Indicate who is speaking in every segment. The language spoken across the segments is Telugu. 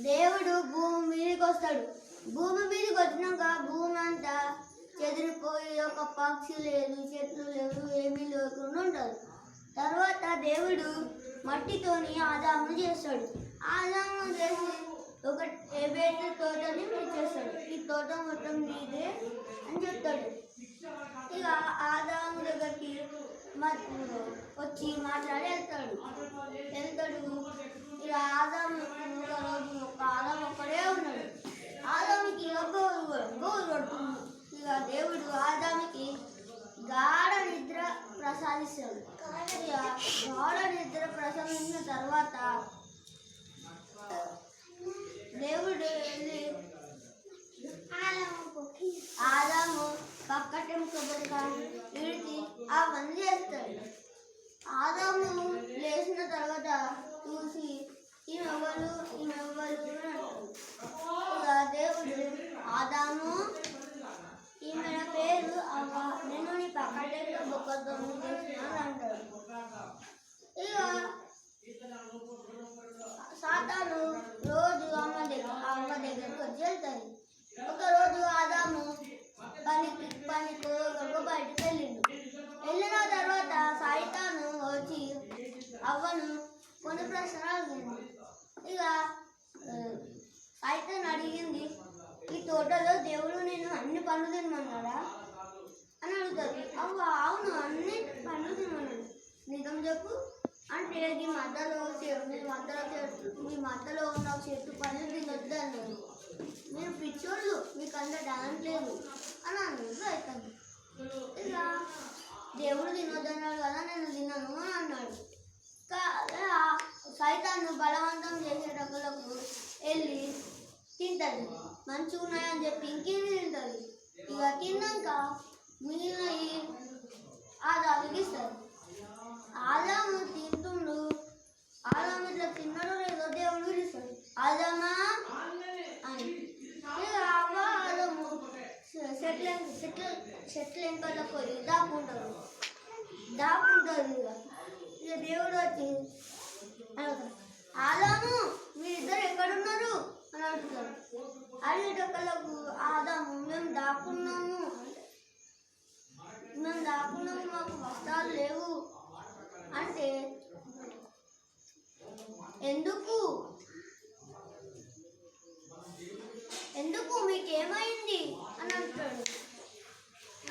Speaker 1: దేవుడు భూమి మీదకి వస్తాడు. భూమి మీదకి వచ్చినాక భూమి అంతా చెదిరిపోయి ఒక పక్షి లేదు, చెట్లు లేవు, ఏమీ లేకుండా ఉంటారు. తర్వాత దేవుడు మట్టితోని ఆదాము చేస్తాడు. ఆదాము చేసి ఒక ఏబేట తోటని చేస్తాడు. ఈ తోట మొత్తం నీదే అని చెప్తాడు. ఇక ఆదాము దగ్గరికి వచ్చి మాట్లాడి వెళ్తాడు. ఇక ఆదాము ఒక ఆదాము ఒక్కడే ఉన్నాడు. ఆదాముకి గోరు పడుతుంది. ఇక దేవుడు ఆదాముకి గాఢ నిద్ర ప్రసాదిస్తాడు. ఇక గాఢ నిద్ర ప్రసాదించిన తర్వాత దేవుడు వెళ్ళి ఆదాము పక్కటం కొబ్బరికాయని విడిచి అవన్నీ చేస్తాడు. ఆదాము లేచిన తర్వాత చూసి ఈమెవ్వరు అంటాడు. ఇక దేవుడు ఆదాము ఈమె పేరు అవ్వ, నేను నీ పక్కటంలో బొక్కతో చేసినాను అంటాడు. ఇక సాతాను రోజు అవ్వ దగ్గరకు వచ్చి వెళ్తాడు. ఒకరోజు ఆదాము పనికి బయటకు వెళ్ళిన తర్వాత సైతాను వచ్చి అవ్వను కొన్ని ప్రశ్నలు అడిగింది. ఇక సైతాను అడిగింది, ఈ తోటలో దేవుడు నేను అన్ని పనులు తినమన్నాడా అని అడుగుతుంది. అవ్వ అవును, అన్ని పనులు తినమన్నాడు, నిజం చెప్పు అంటే మీ మధ్యలో ఉన్న చెట్టు పనులు తినొద్దు అన్నాడు. మీరు పిచ్చోళ్ళు, మీకు అంత టాలెంట్ లేదు అని అన్నాడు అవుతుంది. ఇక దేవుడు తినొద్దన్నాడు కదా, నేను తినను అని అన్నాడు. సైతాన్ని బలవంతం చేసేటప్పుడు వెళ్ళి తింటుంది. మంచిగా ఉన్నాయని చెప్పి ఇంకేమి తింటుంది. ఇక తిన్నాక మిగిలిన ఆదాముకి ఇస్తారు. ఆదాము తింటుండు. ఆదాము ఇట్లా తిన్నాడో లేదో దేవుడు పిలుస్తాడు, ఆదామా అని. ఇక అవ్వ ఆదాము చెట్ల వెంకట పోయి దాక్కుంటారు. ఇక దేవుడు వచ్చి ఆదాము మీరిద్దరు ఎక్కడున్నారు అని అడుగుతారు. అడిగేటప్పుడు ఆదాము మేము దాక్కున్నాము, మాకు వస్త్రాలు లేవు అంటే ఎందుకు మీకేమైంది అని అంటాడు.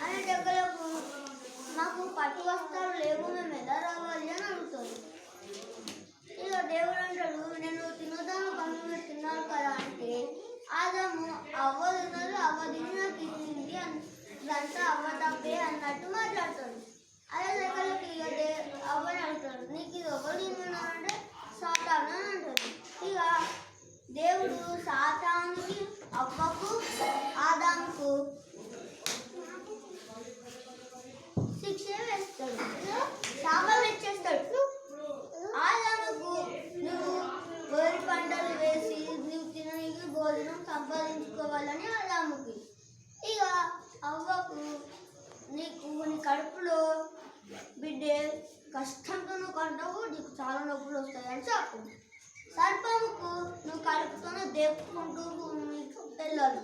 Speaker 1: అనేటప్పుడు మాకు పట్టు వస్త్రాలు లేవు, మేము ఎలా రావాలి అని అడుగుతాడు. ఇక దేవుడు అంటాడు, నేను తినదాము పనులు తిన్నాను కదా అంటే ఆదాము అవ్వ తిన్నది, అవ్వ తిని నాకు తినింది ఇదంతా అవ్వ తప్పే అన్నట్టు మాట్లాడతాడు. అదే దగ్గరకి అవ్వని అంటాడు, నీకు ఇది ఎవరు తిన్నానంటే సాతాను అని అంటాడు. ఇక దేవుడు సాతానుకి, అవ్వకు, ఆదాముకు శిక్ష వేస్తాడు, శాపం ఇచ్చేస్తాడు. ఆదాముకు నువ్వు గోరి పంటలు వేసి నువ్వు తినడానికి భోజనం సంపాదించుకోవాలని ఆదాముకి. ఇక అవ్వకు నీ కడుపులో బిడ్డే కష్టంతో నువ్వు కంటావు, నీకు చాలా నొప్పులు వస్తాయని చెప్పు. సర్పముకు నువ్వు కడుపుతోనే దేపుకుంటూ నీకు వెళ్ళాలి.